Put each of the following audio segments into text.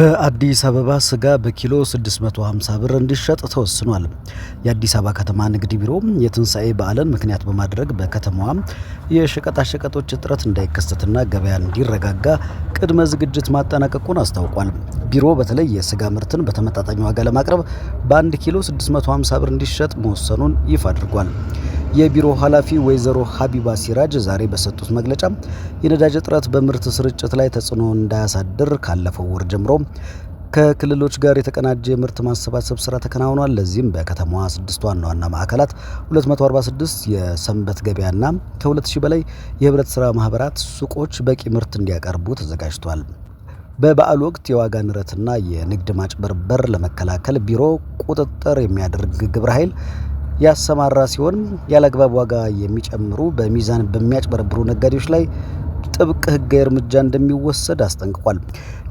በአዲስ አበባ ስጋ በኪሎ 650 ብር እንዲሸጥ ተወስኗል። የአዲስ አበባ ከተማ ንግድ ቢሮ የትንሳኤ በዓልን ምክንያት በማድረግ በከተማዋ የሸቀጣሸቀጦች እጥረት እንዳይከሰትና ገበያ እንዲረጋጋ ቅድመ ዝግጅት ማጠናቀቁን አስታውቋል። ቢሮ በተለይ የስጋ ምርትን በተመጣጣኝ ዋጋ ለማቅረብ በ1 ኪሎ 650 ብር እንዲሸጥ መወሰኑን ይፋ አድርጓል። የቢሮ ኃላፊ ወይዘሮ ሀቢባ ሲራጅ ዛሬ በሰጡት መግለጫ የነዳጅ እጥረት በምርት ስርጭት ላይ ተጽዕኖ እንዳያሳድር ካለፈው ወር ጀምሮ ከክልሎች ጋር የተቀናጀ የምርት ማሰባሰብ ስራ ተከናውኗል። ለዚህም በከተማዋ 6 ዋና ዋና ማዕከላት 246 የሰንበት ገበያና ከ2000 በላይ የህብረት ስራ ማህበራት ሱቆች በቂ ምርት እንዲያቀርቡ ተዘጋጅቷል። በበዓል ወቅት የዋጋ ንረትና የንግድ ማጭበርበር ለመከላከል ቢሮ ቁጥጥር የሚያደርግ ግብረ ኃይል ያሰማራ ሲሆን ያለአግባብ ዋጋ የሚጨምሩ በሚዛን በሚያጭበረብሩ ነጋዴዎች ላይ ጥብቅ ህጋዊ እርምጃ እንደሚወሰድ አስጠንቅቋል።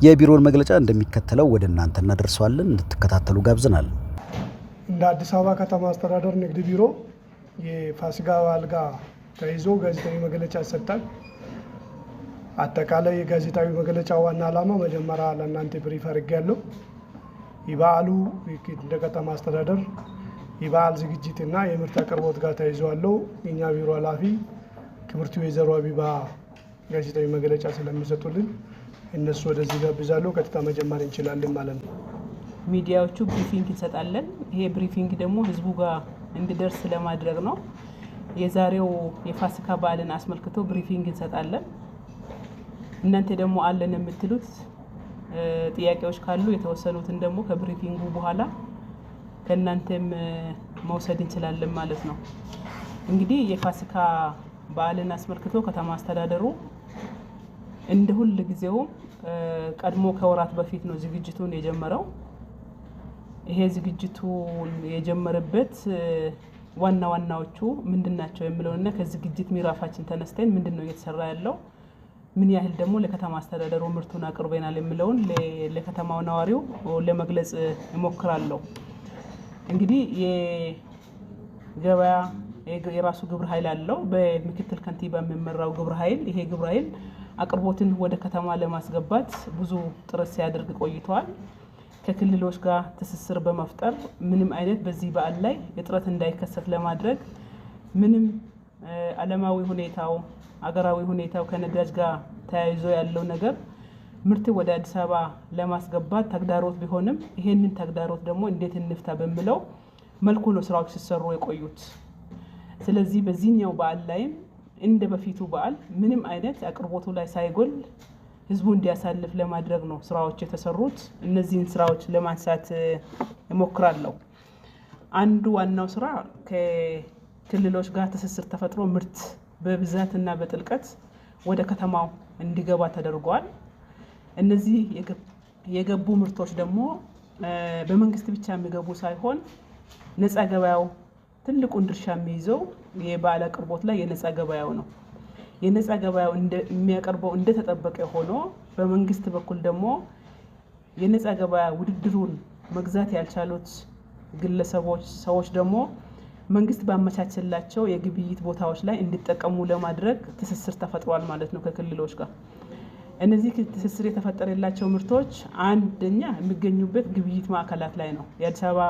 የቢሮውን መግለጫ እንደሚከተለው ወደ እናንተ እናደርሰዋለን፣ እንድትከታተሉ ጋብዘናል። እንደ አዲስ አበባ ከተማ አስተዳደር ንግድ ቢሮ የፋሲካ በዓል ጋር ተይዞ ጋዜጣዊ መግለጫ ይሰጣል። አጠቃላይ የጋዜጣዊ መግለጫ ዋና ዓላማ መጀመሪያ ለእናንተ ብሪፍ አድርጌያለሁ። የበዓሉ እንደ ከተማ አስተዳደር የበዓል ዝግጅትና የምርት አቅርቦት ጋር ተያይዟለው የኛ ቢሮ ኃላፊ ክብርት ወይዘሮ ሀቢባ ጋዜጣዊ መግለጫ ስለሚሰጡልን እነሱ ወደዚህ ጋብዛለሁ። ቀጥታ መጀመር እንችላለን ማለት ነው። ሚዲያዎቹ ብሪፊንግ እንሰጣለን። ይሄ ብሪፊንግ ደግሞ ህዝቡ ጋር እንዲደርስ ለማድረግ ነው። የዛሬው የፋሲካ በዓልን አስመልክቶ ብሪፊንግ እንሰጣለን። እናንተ ደግሞ አለን የምትሉት ጥያቄዎች ካሉ የተወሰኑትን ደግሞ ከብሪፊንጉ በኋላ ከእናንተም መውሰድ እንችላለን ማለት ነው። እንግዲህ የፋሲካ በዓልን አስመልክቶ ከተማ አስተዳደሩ እንደ ሁል ጊዜው ቀድሞ ከወራት በፊት ነው ዝግጅቱን የጀመረው። ይሄ ዝግጅቱ የጀመረበት ዋና ዋናዎቹ ምንድናቸው የሚለውና ከዝግጅት ምዕራፋችን ተነስተን ምንድነው እየተሰራ ያለው፣ ምን ያህል ደግሞ ለከተማ አስተዳደሩ ምርቱን አቅርበናል የሚለውን ለከተማው ነዋሪው ለመግለጽ እሞክራለሁ። እንግዲህ የገበያ የራሱ ግብረ ኃይል አለው። በምክትል ከንቲባ የሚመራው ግብረ ኃይል ይሄ ግብረ ኃይል አቅርቦትን ወደ ከተማ ለማስገባት ብዙ ጥረት ሲያደርግ ቆይቷል። ከክልሎች ጋር ትስስር በመፍጠር ምንም አይነት በዚህ በዓል ላይ እጥረት እንዳይከሰት ለማድረግ ምንም ዓለማዊ ሁኔታው አገራዊ ሁኔታው ከነዳጅ ጋር ተያይዞ ያለው ነገር ምርት ወደ አዲስ አበባ ለማስገባት ተግዳሮት ቢሆንም ይሄንን ተግዳሮት ደግሞ እንዴት እንፍታ በሚለው መልኩ ነው ስራዎች ሲሰሩ የቆዩት። ስለዚህ በዚህኛው በዓል ላይም እንደ በፊቱ በዓል ምንም አይነት አቅርቦቱ ላይ ሳይጎል ህዝቡ እንዲያሳልፍ ለማድረግ ነው ስራዎች የተሰሩት። እነዚህን ስራዎች ለማንሳት እሞክራለሁ። አንዱ ዋናው ስራ ከክልሎች ጋር ትስስር ተፈጥሮ ምርት በብዛትና በጥልቀት ወደ ከተማው እንዲገባ ተደርጓል። እነዚህ የገቡ ምርቶች ደግሞ በመንግስት ብቻ የሚገቡ ሳይሆን ነፃ ገበያው ትልቁን ድርሻ የሚይዘው የበዓል አቅርቦት ላይ የነፃ ገበያው ነው። የነፃ ገበያው የሚያቀርበው እንደተጠበቀ ሆኖ በመንግስት በኩል ደግሞ የነፃ ገበያ ውድድሩን መግዛት ያልቻሉት ግለሰቦች፣ ሰዎች ደግሞ መንግስት ባመቻቸላቸው የግብይት ቦታዎች ላይ እንዲጠቀሙ ለማድረግ ትስስር ተፈጥሯል ማለት ነው ከክልሎች ጋር። እነዚህ ትስስር የተፈጠረላቸው ምርቶች አንደኛ የሚገኙበት ግብይት ማዕከላት ላይ ነው። የአዲስ አበባ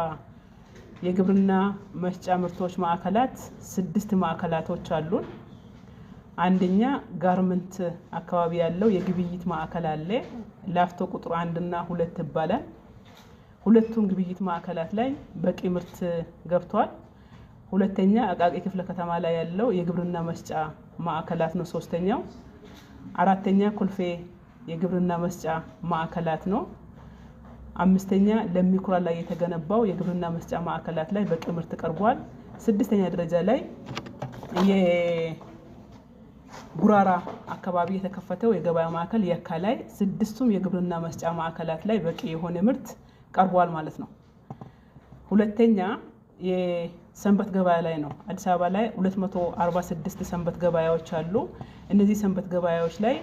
የግብርና መሸጫ ምርቶች ማዕከላት 6 ማዕከላቶች አሉን። አንደኛ ጋርመንት አካባቢ ያለው የግብይት ማዕከል አለ። ላፍቶ ቁጥር 1 እና 2 ይባላል። ሁለቱም ግብይት ማዕከላት ላይ በቂ ምርት ገብቷል። ሁለተኛ አቃቂ ክፍለ ከተማ ላይ ያለው የግብርና መስጫ ማዕከላት ነው ሶስተኛው። አራተኛ ኮልፌ የግብርና መስጫ ማዕከላት ነው። አምስተኛ ለሚኩራ ላይ የተገነባው የግብርና መስጫ ማዕከላት ላይ በቂ ምርት ቀርቧል። ስድስተኛ ደረጃ ላይ የጉራራ አካባቢ የተከፈተው የገበያ ማዕከል የካ ላይ 6ቱም የግብርና መስጫ ማዕከላት ላይ በቂ የሆነ ምርት ቀርቧል ማለት ነው። ሁለተኛ የሰንበት ገበያ ላይ ነው። አዲስ አበባ ላይ 246 ሰንበት ገበያዎች አሉ። እነዚህ ሰንበት ገበያዎች ላይ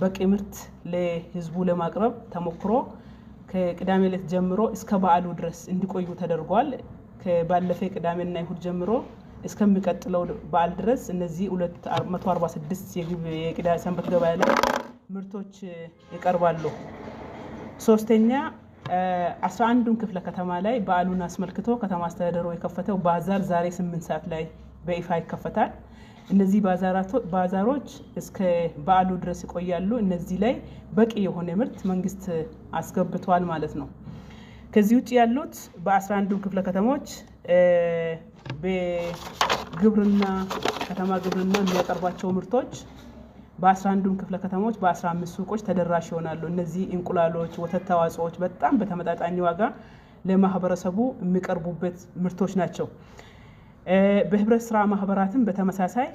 በቂ ምርት ለህዝቡ ለማቅረብ ተሞክሮ ከቅዳሜ ዕለት ጀምሮ እስከ በዓሉ ድረስ እንዲቆዩ ተደርጓል። ከባለፈ ቅዳሜና ይሁድ ጀምሮ እስከሚቀጥለው በዓል ድረስ እነዚህ 246 የሰንበት ገበያ ላይ ምርቶች ይቀርባሉ። ሶስተኛ 11ዱን ክፍለ ከተማ ላይ በዓሉን አስመልክቶ ከተማ አስተዳደሩ የከፈተው ባዛር ዛሬ 8 ሰዓት ላይ በይፋ ይከፈታል። እነዚህ ባዛሮች እስከ በዓሉ ድረስ ይቆያሉ። እነዚህ ላይ በቂ የሆነ ምርት መንግስት አስገብቷል ማለት ነው። ከዚህ ውጭ ያሉት በ11ዱም ክፍለ ከተሞች በግብርና ከተማ ግብርና የሚያቀርባቸው ምርቶች በ11ዱም ክፍለ ከተሞች በ15 ሱቆች ተደራሽ ይሆናሉ። እነዚህ እንቁላሎች፣ ወተት ተዋጽኦዎች በጣም በተመጣጣኝ ዋጋ ለማህበረሰቡ የሚቀርቡበት ምርቶች ናቸው። በህብረት ስራ ማህበራትም በተመሳሳይ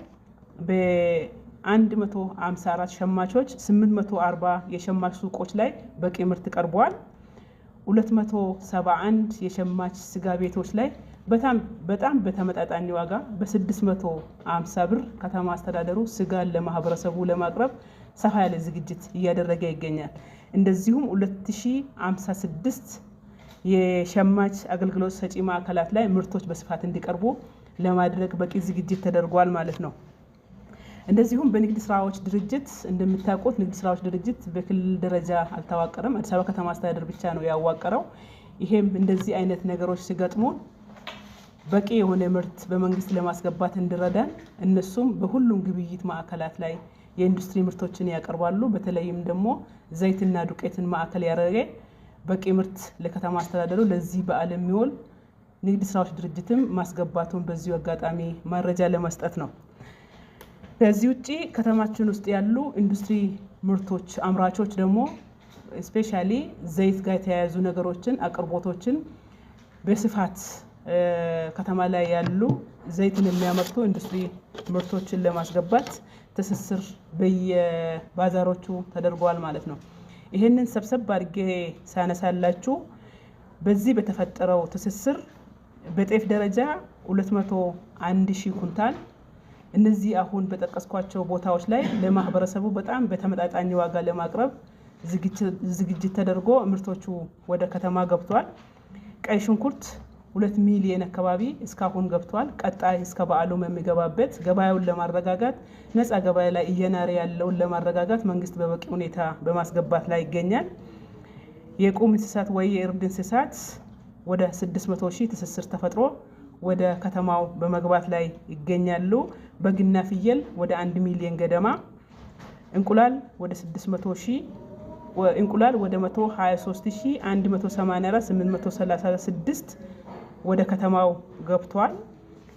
በ154 ሸማቾች 840 የሸማች ሱቆች ላይ በቂ ምርት ቀርቧል። 271 የሸማች ስጋ ቤቶች ላይ በጣም በተመጣጣኝ ዋጋ በ650 ብር ከተማ አስተዳደሩ ስጋን ለማህበረሰቡ ለማቅረብ ሰፋ ያለ ዝግጅት እያደረገ ይገኛል። እንደዚሁም 2056 የሸማች አገልግሎት ሰጪ ማዕከላት ላይ ምርቶች በስፋት እንዲቀርቡ ለማድረግ በቂ ዝግጅት ተደርጓል ማለት ነው። እንደዚሁም በንግድ ስራዎች ድርጅት እንደምታውቁት ንግድ ስራዎች ድርጅት በክልል ደረጃ አልተዋቀረም። አዲስ አበባ ከተማ አስተዳደር ብቻ ነው ያዋቀረው። ይሄም እንደዚህ አይነት ነገሮች ሲገጥሙ በቂ የሆነ ምርት በመንግስት ለማስገባት እንዲረዳን እነሱም በሁሉም ግብይት ማዕከላት ላይ የኢንዱስትሪ ምርቶችን ያቀርባሉ። በተለይም ደግሞ ዘይትና ዱቄትን ማዕከል ያደረገ በቂ ምርት ለከተማ አስተዳደሩ ለዚህ በዓል የሚውል ንግድ ስራዎች ድርጅትም ማስገባቱን በዚሁ አጋጣሚ መረጃ ለመስጠት ነው። ከዚህ ውጪ ከተማችን ውስጥ ያሉ ኢንዱስትሪ ምርቶች አምራቾች ደግሞ ስፔሻሊ ዘይት ጋር የተያያዙ ነገሮችን አቅርቦቶችን በስፋት ከተማ ላይ ያሉ ዘይትን የሚያመርቱ ኢንዱስትሪ ምርቶችን ለማስገባት ትስስር በየባዛሮቹ ተደርጓል ማለት ነው። ይሄንን ሰብሰብ አድርጌ ሳነሳላችሁ በዚህ በተፈጠረው ትስስር በጤፍ ደረጃ 201,000 ኩንታል እነዚህ አሁን በጠቀስኳቸው ቦታዎች ላይ ለማህበረሰቡ በጣም በተመጣጣኝ ዋጋ ለማቅረብ ዝግጅት ተደርጎ ምርቶቹ ወደ ከተማ ገብቷል። ቀይ ሽንኩርት 2 ሚሊዮን አካባቢ እስካሁን ገብቷል። ቀጣይ እስከ በዓሉ የሚገባበት ገበያውን ለማረጋጋት ነፃ ገበያ ላይ እየናረ ያለውን ለማረጋጋት መንግስት በበቂ ሁኔታ በማስገባት ላይ ይገኛል። የቁም እንስሳት ወይ የእርድ እንስሳት ወደ 600,000 ትስስር ተፈጥሮ ወደ ከተማው በመግባት ላይ ይገኛሉ። በግና ፍየል ወደ 1 ሚሊዮን ገደማ፣ እንቁላል ወደ 600,000 እንቁላል ወደ 123,184,836 ወደ ከተማው ገብቷል።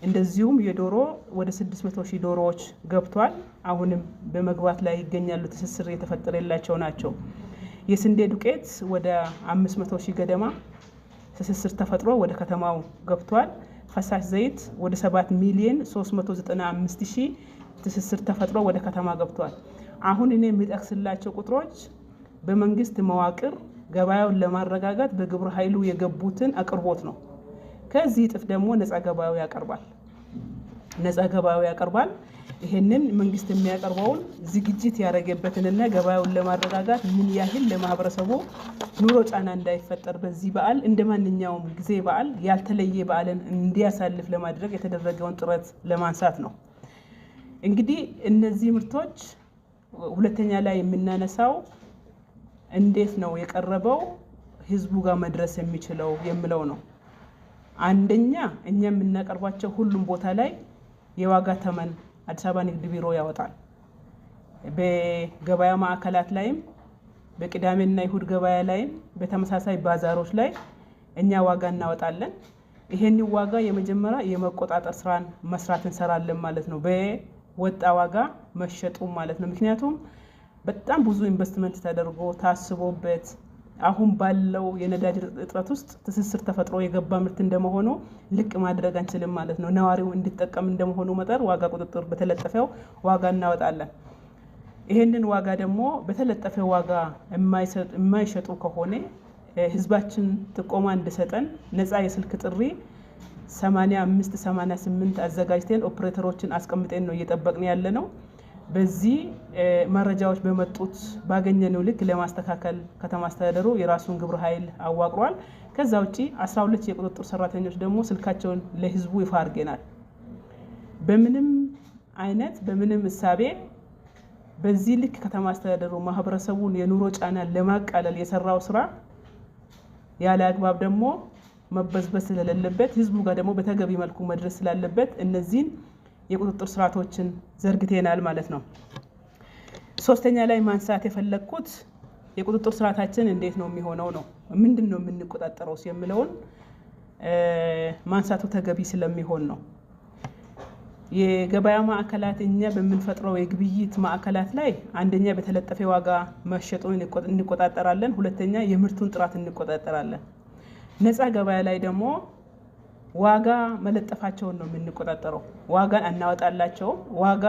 እንደዚሁም የዶሮ ወደ 600,000 ዶሮዎች ገብቷል። አሁንም በመግባት ላይ ይገኛሉ። ትስስር የተፈጠረላቸው ናቸው። የስንዴ ዱቄት ወደ 500,000 ገደማ ትስስር ተፈጥሮ ወደ ከተማው ገብቷል። ፈሳሽ ዘይት ወደ 7,395,000 ትስስር ተፈጥሮ ወደ ከተማ ገብቷል። አሁን እኔ የሚጠቅስላቸው ቁጥሮች በመንግስት መዋቅር ገበያውን ለማረጋጋት በግብረ ኃይሉ የገቡትን አቅርቦት ነው። ከዚህ እጥፍ ደግሞ ነፃ ገበያው ያቀርባል። ይሄንን መንግስት የሚያቀርበውን ዝግጅት ያደረገበትንና ገበያውን ለማረጋጋት ምን ያህል ለማህበረሰቡ ኑሮ ጫና እንዳይፈጠር በዚህ በዓል እንደ ማንኛውም ጊዜ በዓል ያልተለየ በዓልን እንዲያሳልፍ ለማድረግ የተደረገውን ጥረት ለማንሳት ነው። እንግዲህ እነዚህ ምርቶች ሁለተኛ ላይ የምናነሳው እንዴት ነው የቀረበው ህዝቡ ጋር መድረስ የሚችለው የሚለው ነው። አንደኛ እኛ የምናቀርባቸው ሁሉም ቦታ ላይ የዋጋ ተመን አዲስ አበባ ንግድ ቢሮ ያወጣል። በገበያ ማዕከላት ላይም በቅዳሜና ይሁድ ገበያ ላይም በተመሳሳይ ባዛሮች ላይ እኛ ዋጋ እናወጣለን። ይሄን ዋጋ የመጀመሪያ የመቆጣጠር ስራን መስራት እንሰራለን ማለት ነው። በወጣ ዋጋ መሸጡ ማለት ነው። ምክንያቱም በጣም ብዙ ኢንቨስትመንት ተደርጎ ታስቦበት አሁን ባለው የነዳጅ እጥረት ውስጥ ትስስር ተፈጥሮ የገባ ምርት እንደመሆኑ ልቅ ማድረግ አንችልም ማለት ነው። ነዋሪው እንዲጠቀም እንደመሆኑ መጠን ዋጋ ቁጥጥር በተለጠፈው ዋጋ እናወጣለን። ይሄንን ዋጋ ደግሞ በተለጠፈው ዋጋ የማይሸጡ ከሆነ ህዝባችን ጥቆማ እንዲሰጠን ነፃ የስልክ ጥሪ 8588 አዘጋጅተን ኦፕሬተሮችን አስቀምጠን ነው እየጠበቅን ያለ ነው። በዚህ መረጃዎች በመጡት ባገኘነው ልክ ለማስተካከል ከተማ አስተዳደሩ የራሱን ግብረ ኃይል አዋቅሯል። ከዛ ውጪ 12 የቁጥጥር ሰራተኞች ደግሞ ስልካቸውን ለህዝቡ ይፋ አድርገናል። በምንም አይነት በምንም እሳቤ በዚህ ልክ ከተማ አስተዳደሩ ማህበረሰቡን የኑሮ ጫና ለማቃለል የሰራው ስራ ያለ አግባብ ደግሞ መበዝበዝ ስለሌለበት ህዝቡ ጋር ደግሞ በተገቢ መልኩ መድረስ ስላለበት እነዚህን የቁጥጥር ስርዓቶችን ዘርግተናል ማለት ነው። ሶስተኛ ላይ ማንሳት የፈለኩት የቁጥጥር ስርዓታችን እንዴት ነው የሚሆነው ነው። ምንድነው የምንቆጣጠረው የሚለውን ማንሳቱ ተገቢ ስለሚሆን ነው። የገበያ ማዕከላት እኛ በምንፈጥረው የግብይት ማዕከላት ላይ አንደኛ በተለጠፈ ዋጋ መሸጡን እንቆጣጠራለን፣ ሁለተኛ የምርቱን ጥራት እንቆጣጠራለን። ነፃ ገበያ ላይ ደግሞ ዋጋ መለጠፋቸውን ነው የምንቆጣጠረው። ዋጋን አናወጣላቸውም። ዋጋ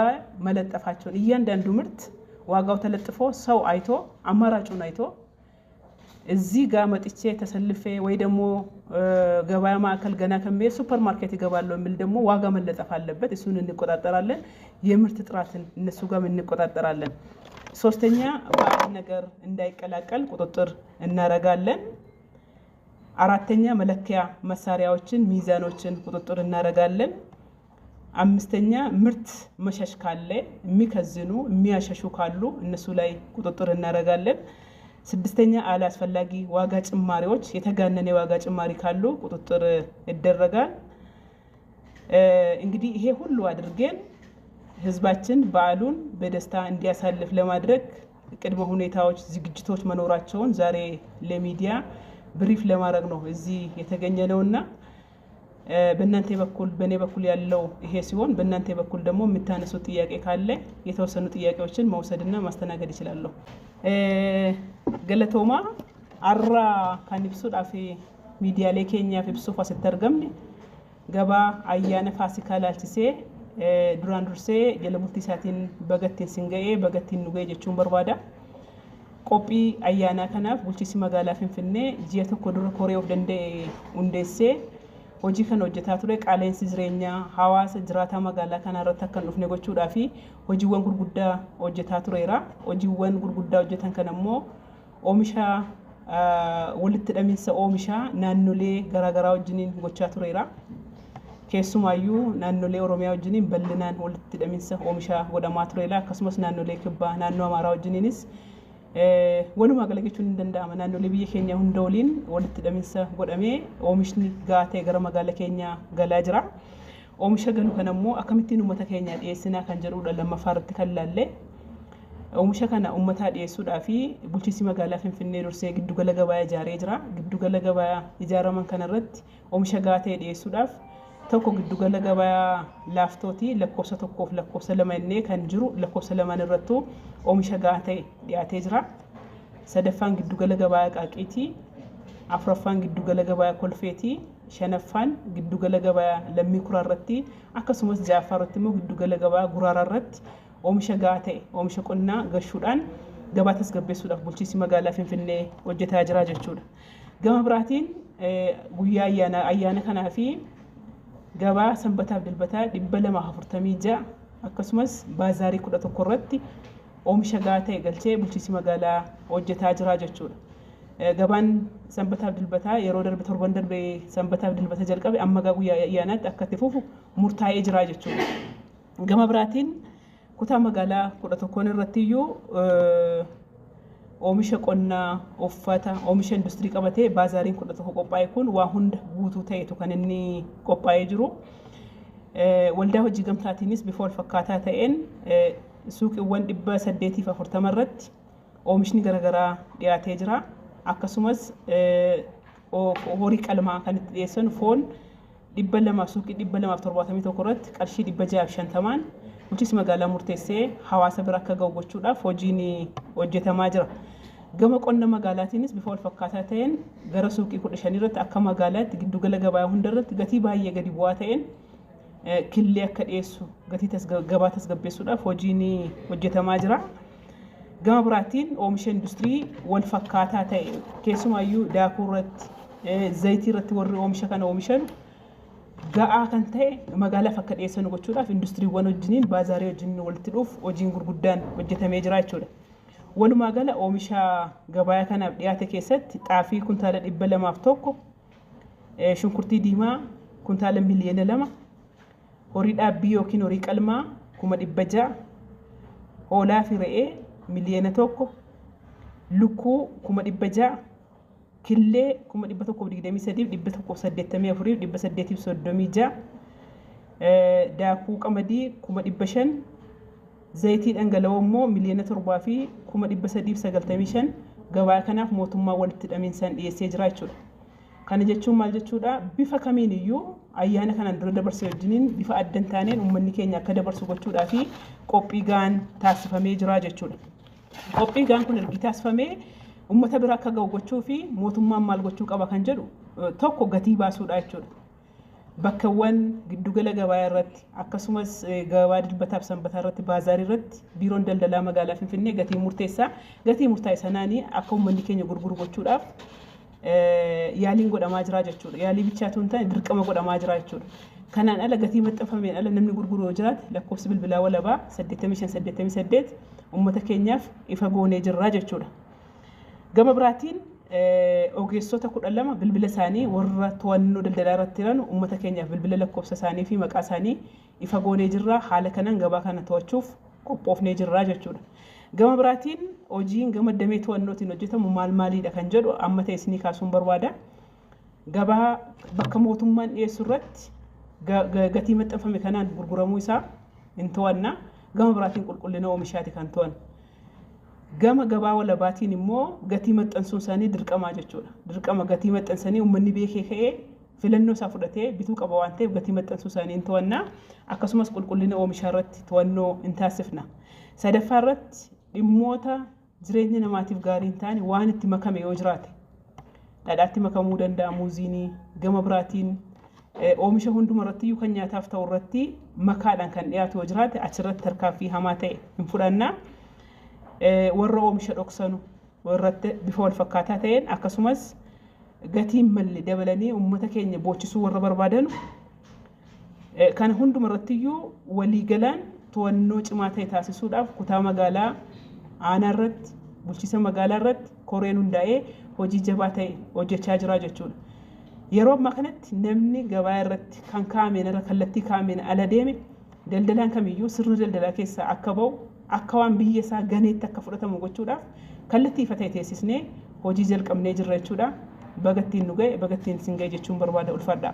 መለጠፋቸውን እያንዳንዱ ምርት ዋጋው ተለጥፎ ሰው አይቶ አማራጩን አይቶ እዚህ ጋር መጥቼ ተሰልፌ ወይ ደግሞ ገበያ ማዕከል ገና ከመሄድ ሱፐር ማርኬት ይገባለሁ የሚል ደግሞ ዋጋ መለጠፍ አለበት። እሱን እንቆጣጠራለን። የምርት ጥራትን እነሱ ጋር እንቆጣጠራለን። ሶስተኛ ባዕድ ነገር እንዳይቀላቀል ቁጥጥር እናረጋለን። አራተኛ መለኪያ መሳሪያዎችን ሚዛኖችን ቁጥጥር እናረጋለን። አምስተኛ ምርት መሸሽ ካለ የሚከዝኑ የሚያሸሹ ካሉ እነሱ ላይ ቁጥጥር እናረጋለን። ስድስተኛ አላስፈላጊ ዋጋ ጭማሪዎች የተጋነነ ዋጋ ጭማሪ ካሉ ቁጥጥር ይደረጋል። እንግዲህ ይሄ ሁሉ አድርገን ህዝባችን በዓሉን በደስታ እንዲያሳልፍ ለማድረግ ቅድመ ሁኔታዎች ዝግጅቶች መኖራቸውን ዛሬ ለሚዲያ ብሪፍ ለማድረግ ነው እዚህ የተገኘ ነውና በእናንተ በኩል በኔ በኩል ያለው ይሄ ሲሆን በእናንተ በኩል ደግሞ የምታነሱት ጥያቄ ካለ የተወሰኑ ጥያቄዎችን መውሰድና ማስተናገድ ይችላል። ገለቶማ አራ ካንብሱ ዳፊ ሚዲያ ላይ ኬኛ ፍብሱ ፈስተርገም ገባ አያነ ፋሲካ ላልቺሴ ዱራን ዱርሴ የለሙቲ ሳቲን በገቲን ሲንገኤ በገቲን ኑገ ጀቹን በርባዳ ቆጲ አያና ከናፍ ቡልቺሲ መጋላ ፍንፍኔ ጂየተ ኮዱረ ኮሪዮፍ ደንደ ኡንዴሴ ሆጂ ከን ሆጀታ ቱሬ ቃሌንስ ዝሬኛ ሐዋሳ ጅራታ መጋላ ከናረታ ከን ዱፍኔ ጎቹዳፊ ሆጂወን ጉርጉዳ ሆጀታ ቱሬራ ሆጂወን ጉርጉዳ ሆጀተን ከነሞ ኦሚሻ ወልት ደሚንሰ ኦሚሻ ናኑሌ ገራገራ ወጅኒን ጎቻ ቱሬራ ኬሱማዩ ናኑሌ ኦሮሚያ ወጅኒን በልናን ወልት ደሚንሰ ኦሚሻ ወደማ ቱሬላ ከስሞስ ናኑሌ ክባ ናኑ አማራ ወጅኒንስ ወሉማ ገለገቹን እንደንዳማ ናኑሌ ብዬ ኬኛ ሁንዶሊን ወልት ደሚንሰ ጎደሜ ኦሚሽኒ ጋቴ ገረ መጋለ ኬኛ ገላጅራ ኦሚሻ ገኑ ከነሞ አከሚቲኑ መተ ኬኛ ዲስና ከንጀሩ ለማፋርት ከላለ ኦሚሻ ከና ኡመታ ዲሱዳፊ ቡልቺሲ መጋላ ፍንፍኔ ዱርሴ ግዱ ገለገባያ ጃሬ ጅራ ግዱ ገለገባያ ኢጃራማን ከነረት ኦሚሻ ጋቴ ዲሱዳፍ tokko giddu gala gabaa laaftooti lakkoofsa tokkoof lakkoofsa lama innee kan jiru lakkoofsa lama irrattu oomisha gaatee dhiyaatee jira. Sadaffaan giddu gala gabaa qaaqiiti, afuraffaan giddu gala gabaa kolfeeti, shanaffaan giddu gala gabaa lammii kuraarratti akkasumas ja'affaarratti immoo giddu gala gabaa guraararratti oomisha gaatee oomisha qonnaa gashuudhaan gabaa tasgabbeessuudhaaf bulchiinsi magaalaa Finfinnee hojjetaa jira jechuudha. Gama biraatiin guyyaa ayyaana kanaa fi gabaa sanbataaf dilbataa 246 akkasumas baazarii 11 irratti oomisha gaatee galchee bulchiinsi magaalaa hojjetaa jira jechuudha. Gabaan sanbataaf dilbataa yeroo darbe torban darbe sanbataaf dilbata jalqabe amma guyyaa ayyaanaatti akka itti fufu murtaa'ee jira jechuudha. Gama biraatiin kutaa magaalaa 11 irratti iyyuu oomisha qonnaa uffata oomisha industirii qabatee baazariin 11 qophaa'e kun waa hunda guutuu ta'etu kan inni qophaa'ee jiru. Waldaa hojii gamtaatiinis bifa wal fakkaataa ta'een suuqiiwwan 840 irratti oomishni garaagaraa dhiyaatee jira. Akkasumas horii qalmaa kan itti dhiyeessan foon 200 suuqii 271 irratti qarshii 650 bulchiinsi magaalaa murteessee hawaasa bira akka ga'u gochuudhaaf hojiin hojjetamaa jira. Gama qonna magaalaatiinis bifa wal fakkaataa ta'een gara suuqii 15 irratti akka magaalaatti giddu gala gabaa hunda irratti gatii baay'ee gadi bu'aa ta'een killee akka dhiyeessu gatii gabaa tasgabbeessuudhaaf hojiin hojjetamaa jira. Gama biraatiin oomisha industirii wal fakkaataa ta'e keessumaayyuu daakuu irratti zayitii irratti warri oomisha kana oomishan ga'aa kan ta'e magaalaaf akka dhiyeessan gochuudhaaf industiriiwwan wajjiniin baazaarii wajjiniin walitti dhuuf hojiin gurguddaan hojjetamee jira jechuudha. Walumaa gala oomisha gabaa kanaaf dhiyaate keessatti xaafii kuntaala 201, shunkurtii diimaa kuntaala miliyoona 2, horii dhaabbii yookiin horii qalmaa 600, hoolaa fi re'ee miliyoona tokko lukkuu 1,600 killee 1,123 1,184 daakuu qamadii 500 zayitii dhangala'oo immoo miliyoona 7 fi 395 gabaa kanaaf mootummaa walitti hidhamiinsaan dhiyeessee jira jechuudha. Kana jechuun maal jechuudha? Bifa kamiin iyyuu ayyaana kanaan dura dabarsee wajjiniin bifa addan taaneen uummanni keenya akka dabarsu gochuudhaa fi qophii gaan taasifamee jira jechuudha. Qophii gaan kun ergi taasifamee uummata bira akka ga'u gochuu fi mootummaan maal gochuu qaba kan jedhu tokko gatii baasuudha jechuudha. Bakkawwan giddugala gabaa irratti akkasumas gabaa dilbataaf sanbataa irratti baazaarii irratti biiroon daldalaa magaalaa Finfinnee gatii murtaa'e sanaanii akka uummanni keenya gurguru gochuudhaaf yaaliin godhamaa jira jechuudha. Yaalii bichaatu hin taane dirqama godhamaa jira jechuudha. Kanaan ala gatii maxxanfameen ala namni gurguru yoo jiraate lakkoofsi bilbilaa walabaa 8588 uummata keenyaaf ifa goonee jirra jechuudha. Gama biraatiin ogeessota 12 bilbila isaanii warra to'annoo daldalaa irratti jiran uummata keenyaaf bilbila lakkoofsa isaanii fi maqaa isaanii ifa goonee jirra. Haala kanaan gabaa kana to'achuuf qophoofnee jirra jechuudha. Gama biraatiin hojiin gama damee to'annootiin hojjetamu maaliidha kan jedhu amma ta'e isinii kaasuun barbaada. Gabaa bakka mootummaan dhiyeessu irratti gatii maxxanfame kanaan gurguramuu isaa hin to'anna. Gama biraatiin qulqullina oomishaati kan to'anna. Gama gabaa walabaatiin immoo gatii maxxansuun isaanii dirqamaa jechuudha. Dirqama gatii maxxansanii uummanni beekee ka'ee filannoo isaa fudhatee bituu qaba waan ta'eef gatii maxxansuu isaanii hin to'anna. Akkasumas qulqullina oomishaa irratti to'annoo hin taasifna. Sadaffaa irratti dhimmoota jireenya namaatiif gaarii hin taane waan itti makame yoo jiraate dhadhaatti makamuu danda'a muuziinii. Gama biraatiin oomisha hunduma irratti iyyuu kan nyaataaf ta'u irratti makaadhaan kan dhiyaatu yoo jiraate achirratti tarkaanfii hamaa ta'e hin fudhanna. Warra oomisha dhoksanu warratti bifa wal fakkaataa ta'een akkasumas gatiin malle dabalanii uummata keenya boochisuu warra barbaadan kana hunduma irratti iyyuu waliigalaan to'annoo cimaa ta'e taasisuudhaaf kutaa magaalaa aanaa irratti bulchiinsa magaalaa irratti koreen hundaa'ee hojii jabaa ta'e hojjechaa jira jechuudha. Yeroo ammaa kanatti namni gabaa irratti kan kaa'ameen irra kallattii kaa'ameen ala deeme daldalaan kamiyyuu sirna daldalaa keessaa akka ba'u akka waan biyya isaa ganeetti akka fudhatamu gochuudhaaf kallattii ifa ta'e teessisnee hojii jalqabnee jirra jechuudha. Bagattiin nu ga'e bagattiin isin ga'e jechuun barbaada ulfaadha.